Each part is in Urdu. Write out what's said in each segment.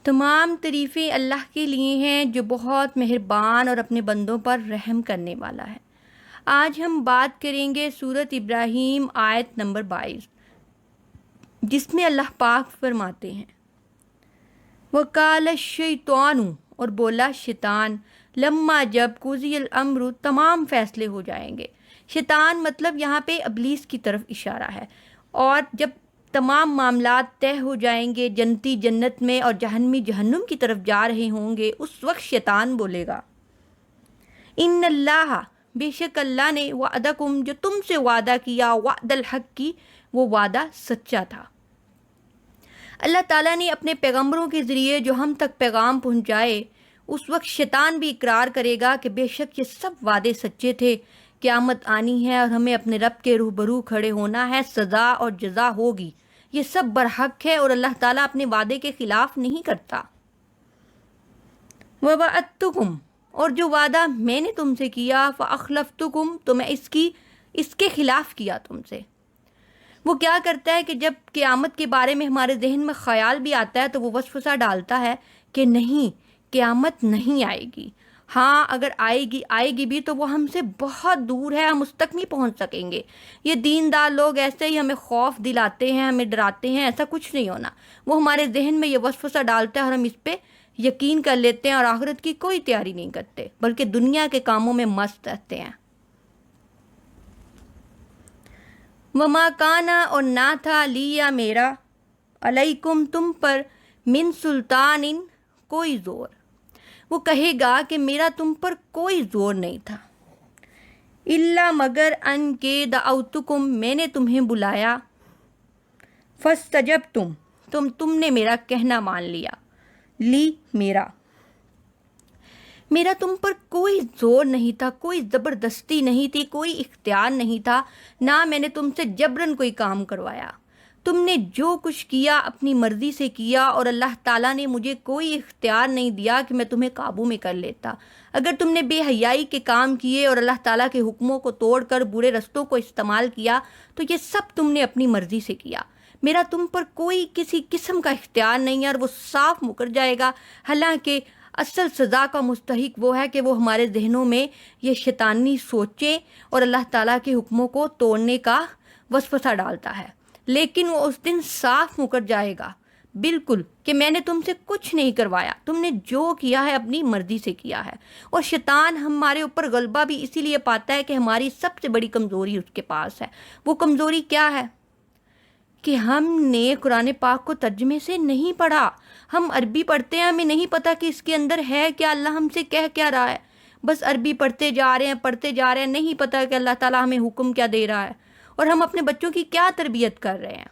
تمام تعریفیں اللہ کے لیے ہیں جو بہت مہربان اور اپنے بندوں پر رحم کرنے والا ہے۔ آج ہم بات کریں گے سورۃ ابراہیم آیت نمبر 22، جس میں اللہ پاک فرماتے ہیں وَقَالَ الشَّيْطَانُ، اور بولا شیطان، لما جب قُضِیَ الْأَمْرُ، تمام فیصلے ہو جائیں گے۔ شیطان مطلب یہاں پہ ابلیس کی طرف اشارہ ہے، اور جب تمام معاملات طے ہو جائیں گے، جنتی جنت میں اور جہنمی جہنم کی طرف جا رہے ہوں گے، اس وقت شیطان بولے گا ان اللہ، بے شک اللہ نے وعدکم، جو تم سے وعدہ کیا، وعد الحق کی، وہ وعدہ سچا تھا۔ اللہ تعالیٰ نے اپنے پیغمبروں کے ذریعے جو ہم تک پیغام پہنچائے، اس وقت شیطان بھی اقرار کرے گا کہ بے شک یہ سب وعدے سچے تھے، قیامت آنی ہے اور ہمیں اپنے رب کے روبرو کھڑے ہونا ہے، سزا اور جزا ہوگی، یہ سب برحق ہے اور اللہ تعالیٰ اپنے وعدے کے خلاف نہیں کرتا۔ وَوَعَدتُّکُم، اور جو وعدہ میں نے تم سے کیا، فَأَخْلَفْتُکُم، تو میں اس کے خلاف کیا تم سے۔ وہ کیا کرتا ہے کہ جب قیامت کے بارے میں ہمارے ذہن میں خیال بھی آتا ہے تو وہ وسوسہ ڈالتا ہے کہ نہیں، قیامت نہیں آئے گی، ہاں اگر آئے گی بھی تو وہ ہم سے بہت دور ہے، ہم اس تک نہیں پہنچ سکیں گے۔ یہ دیندار لوگ ایسے ہی ہمیں خوف دلاتے ہیں، ہمیں ڈراتے ہیں، ایسا کچھ نہیں ہونا۔ وہ ہمارے ذہن میں یہ وسوسہ ڈالتا ہے اور ہم اس پہ یقین کر لیتے ہیں اور آخرت کی کوئی تیاری نہیں کرتے، بلکہ دنیا کے کاموں میں مست رہتے ہیں۔ وما کانا، اور نہ تھا، لیا میرا، علیکم تم پر، من سلطان، کوئی زور۔ وہ کہے گا کہ میرا تم پر کوئی زور نہیں تھا، الا مگر ان کے دعوتکم، میں نے تمہیں بلایا، فاستجبتم، تم نے میرا کہنا مان لیا، میرا تم پر کوئی زور نہیں تھا، کوئی زبردستی نہیں تھی، کوئی اختیار نہیں تھا، نہ میں نے تم سے جبراً کوئی کام کروایا۔ تم نے جو کچھ کیا اپنی مرضی سے کیا، اور اللہ تعالیٰ نے مجھے کوئی اختیار نہیں دیا کہ میں تمہیں قابو میں کر لیتا۔ اگر تم نے بے حیائی کے کام کیے اور اللہ تعالیٰ کے حکموں کو توڑ کر برے رستوں کو استعمال کیا تو یہ سب تم نے اپنی مرضی سے کیا۔ میرا تم پر کوئی کسی قسم کا اختیار نہیں ہے، اور وہ صاف مکر جائے گا۔ حالانکہ اصل سزا کا مستحق وہ ہے کہ وہ ہمارے ذہنوں میں یہ شیطانی سوچیں اور اللہ تعالیٰ کے حکموں کو توڑنے کا وسوسہ ڈالتا ہے، لیکن وہ اس دن صاف مکر جائے گا بالکل کہ میں نے تم سے کچھ نہیں کروایا، تم نے جو کیا ہے اپنی مرضی سے کیا ہے۔ اور شیطان ہمارے اوپر غلبہ بھی اسی لیے پاتا ہے کہ ہماری سب سے بڑی کمزوری اس کے پاس ہے۔ وہ کمزوری کیا ہے؟ کہ ہم نے قرآن پاک کو ترجمے سے نہیں پڑھا۔ ہم عربی پڑھتے ہیں، ہمیں نہیں پتہ کہ اس کے اندر ہے کیا، اللہ ہم سے کہہ کیا رہا ہے، بس عربی پڑھتے جا رہے ہیں، نہیں پتہ کہ اللہ تعالیٰ ہمیں حکم کیا دے رہا ہے، اور ہم اپنے بچوں کی کیا تربیت کر رہے ہیں۔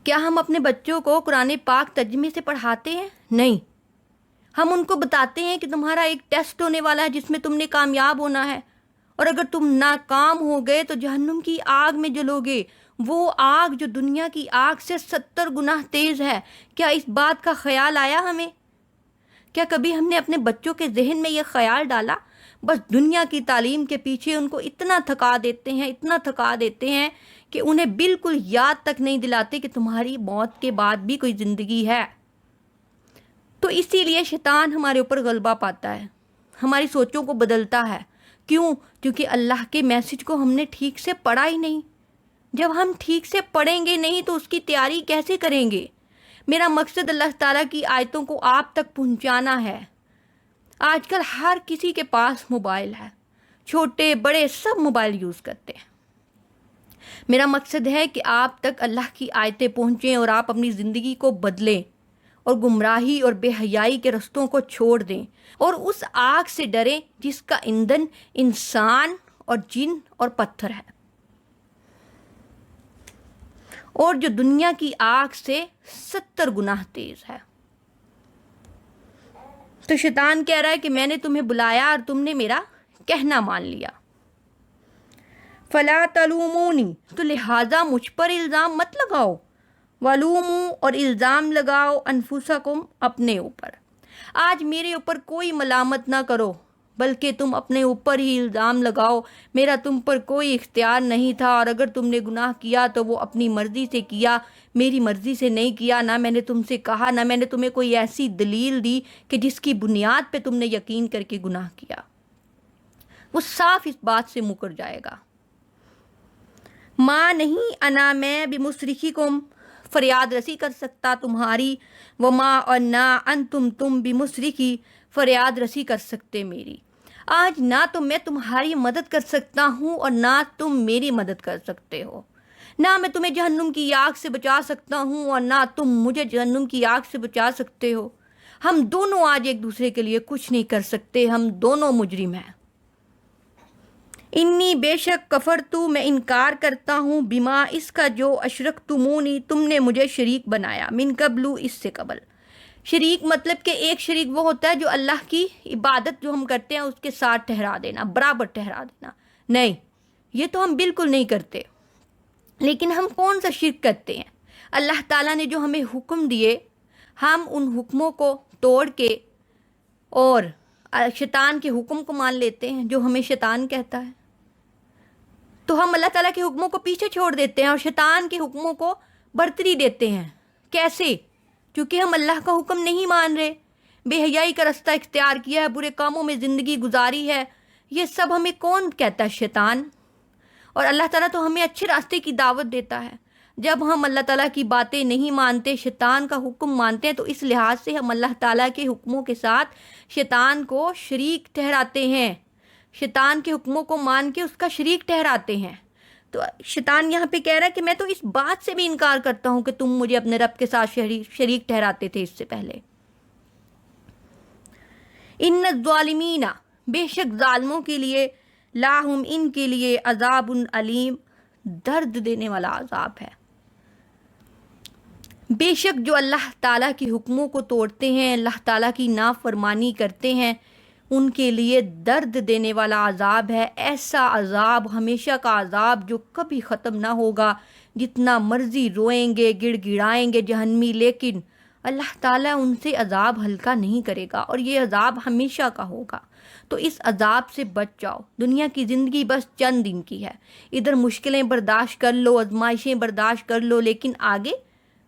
کیا ہم اپنے بچوں کو قرآن پاک ترجمے سے پڑھاتے ہیں؟ نہیں، ہم ان کو بتاتے ہیں کہ تمہارا ایک ٹیسٹ ہونے والا ہے جس میں تم نے کامیاب ہونا ہے، اور اگر تم ناکام ہو گئے تو جہنم کی آگ میں جلو گے، وہ آگ جو دنیا کی آگ سے 70 گنا تیز ہے۔ کیا اس بات کا خیال آیا ہمیں؟ کیا کبھی ہم نے اپنے بچوں کے ذہن میں یہ خیال ڈالا؟ بس دنیا کی تعلیم کے پیچھے ان کو اتنا تھکا دیتے ہیں کہ انہیں بالکل یاد تک نہیں دلاتے کہ تمہاری موت کے بعد بھی کوئی زندگی ہے۔ تو اسی لیے شیطان ہمارے اوپر غلبہ پاتا ہے، ہماری سوچوں کو بدلتا ہے۔ کیوں؟ کیونکہ اللہ کے میسج کو ہم نے ٹھیک سے پڑھا ہی نہیں۔ جب ہم ٹھیک سے پڑھیں گے نہیں تو اس کی تیاری کیسے کریں گے؟ میرا مقصد اللہ تعالیٰ کی آیتوں کو آپ تک پہنچانا ہے۔ آج کل ہر کسی کے پاس موبائل ہے، چھوٹے بڑے سب موبائل یوز کرتے ہیں۔ میرا مقصد ہے کہ آپ تک اللہ کی آیتیں پہنچیں اور آپ اپنی زندگی کو بدلیں اور گمراہی اور بے حیائی کے رستوں کو چھوڑ دیں، اور اس آگ سے ڈریں جس کا ایندھن انسان اور جن اور پتھر ہے، اور جو دنیا کی آگ سے 70 گنا تیز ہے۔ تو شیطان کہہ رہا ہے کہ میں نے تمہیں بلایا اور تم نے میرا کہنا مان لیا۔ فلا تلومونی، تو لہٰذا مجھ پر الزام مت لگاؤ، ولوموا، اور الزام لگاؤ انفسکم، اپنے اوپر۔ آج میرے اوپر کوئی ملامت نہ کرو، بلکہ تم اپنے اوپر ہی الزام لگاؤ، میرا تم پر کوئی اختیار نہیں تھا، اور اگر تم نے گناہ کیا تو وہ اپنی مرضی سے کیا، میری مرضی سے نہیں کیا۔ نہ میں نے تم سے کہا، نہ میں نے تمہیں کوئی ایسی دلیل دی کہ جس کی بنیاد پہ تم نے یقین کر کے گناہ کیا۔ وہ صاف اس بات سے مکر جائے گا۔ ماں نہیں انا میں بمصرخکم، فریاد رسی کر سکتا تمہاری، وما اور نہ انتم تم بمصرخی، فریاد رسی کر سکتے میری۔ آج نہ تو میں تمہاری مدد کر سکتا ہوں اور نہ تم میری مدد کر سکتے ہو، نہ میں تمہیں جہنم کی آگ سے بچا سکتا ہوں اور نہ تم مجھے جہنم کی آگ سے بچا سکتے ہو۔ ہم دونوں آج ایک دوسرے کے لیے کچھ نہیں کر سکتے، ہم دونوں مجرم ہیں۔ انی بے شک کفرتو، میں انکار کرتا ہوں، بما اس کا جو اشرکتمونی تم نے مجھے شریک بنایا، من قبل اس سے قبل۔ شریک مطلب کہ ایک شریک وہ ہوتا ہے جو اللہ کی عبادت جو ہم کرتے ہیں اس کے ساتھ ٹھہرا دینا، برابر ٹھہرا دینا، نہیں، یہ تو ہم بالکل نہیں کرتے۔ لیکن ہم کون سا شرک کرتے ہیں؟ اللہ تعالیٰ نے جو ہمیں حکم دیے، ہم ان حکموں کو توڑ کے اور شیطان کے حکم کو مان لیتے ہیں جو ہمیں شیطان کہتا ہے، تو ہم اللہ تعالیٰ کے حکموں کو پیچھے چھوڑ دیتے ہیں اور شیطان کے حکموں کو برتری دیتے ہیں۔ کیسے؟ کیونکہ ہم اللہ کا حکم نہیں مان رہے، بے حیائی کا رستہ اختیار کیا ہے، برے کاموں میں زندگی گزاری ہے۔ یہ سب ہمیں کون کہتا ہے؟ شیطان۔ اور اللہ تعالیٰ تو ہمیں اچھے راستے کی دعوت دیتا ہے۔ جب ہم اللہ تعالیٰ کی باتیں نہیں مانتے، شیطان کا حکم مانتے ہیں، تو اس لحاظ سے ہم اللہ تعالیٰ کے حکموں کے ساتھ شیطان کو شریک ٹھہراتے ہیں، شیطان کے حکموں کو مان کے اس کا شریک ٹھہراتے ہیں۔ تو شیطان یہاں پہ کہہ رہا ہے کہ میں تو اس بات سے بھی انکار کرتا ہوں کہ تم مجھے اپنے رب کے ساتھ شریک ٹھہراتے تھے اس سے پہلے۔ ان الظالمین، بے شک ظالموں کے لیے، لاہم ان کے لیے، عذاب علیم، درد دینے والا عذاب ہے۔ بے شک جو اللہ تعالیٰ کی حکموں کو توڑتے ہیں، اللہ تعالیٰ کی نافرمانی کرتے ہیں، ان کے لیے درد دینے والا عذاب ہے، ایسا عذاب، ہمیشہ کا عذاب جو کبھی ختم نہ ہوگا۔ جتنا مرضی روئیں گے، گڑ گڑائیں گے جہنمی، لیکن اللہ تعالیٰ ان سے عذاب ہلکا نہیں کرے گا، اور یہ عذاب ہمیشہ کا ہوگا۔ تو اس عذاب سے بچ جاؤ۔ دنیا کی زندگی بس چند دن کی ہے، ادھر مشکلیں برداشت کر لو، آزمائشیں برداشت کر لو، لیکن آگے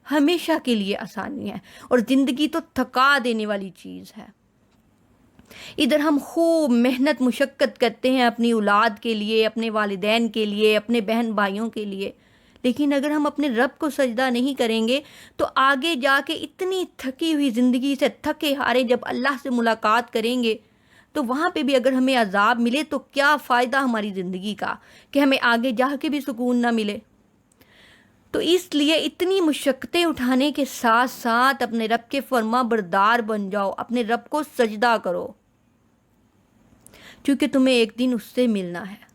ہمیشہ کے لیے آسانی ہے، اور زندگی تو تھکا دینے والی چیز ہے۔ ادھر ہم خوب محنت مشقت کرتے ہیں اپنی اولاد کے لیے، اپنے والدین کے لیے، اپنے بہن بھائیوں کے لیے، لیکن اگر ہم اپنے رب کو سجدہ نہیں کریں گے تو آگے جا کے اتنی تھکی ہوئی زندگی سے تھکے ہارے جب اللہ سے ملاقات کریں گے تو وہاں پہ بھی اگر ہمیں عذاب ملے تو کیا فائدہ ہماری زندگی کا کہ ہمیں آگے جا کے بھی سکون نہ ملے۔ تو اس لیے اتنی مشقتیں اٹھانے کے ساتھ ساتھ اپنے رب کے فرما بردار بن جاؤ، اپنے رب کو سجدہ کرو، کیونکہ تمہیں ایک دن اس سے ملنا ہے۔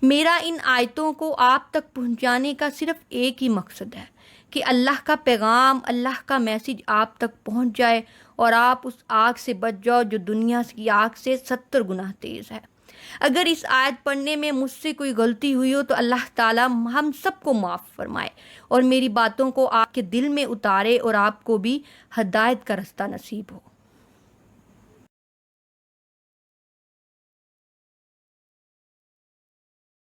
میرا ان آیتوں کو آپ تک پہنچانے کا صرف ایک ہی مقصد ہے کہ اللہ کا پیغام، اللہ کا میسج آپ تک پہنچ جائے اور آپ اس آگ سے بچ جاؤ جو دنیا کی آگ سے 70 گنا تیز ہے۔ اگر اس آیت پڑھنے میں مجھ سے کوئی غلطی ہوئی ہو تو اللہ تعالیٰ ہم سب کو معاف فرمائے اور میری باتوں کو آپ کے دل میں اتارے اور آپ کو بھی ہدایت کا رستہ نصیب ہو۔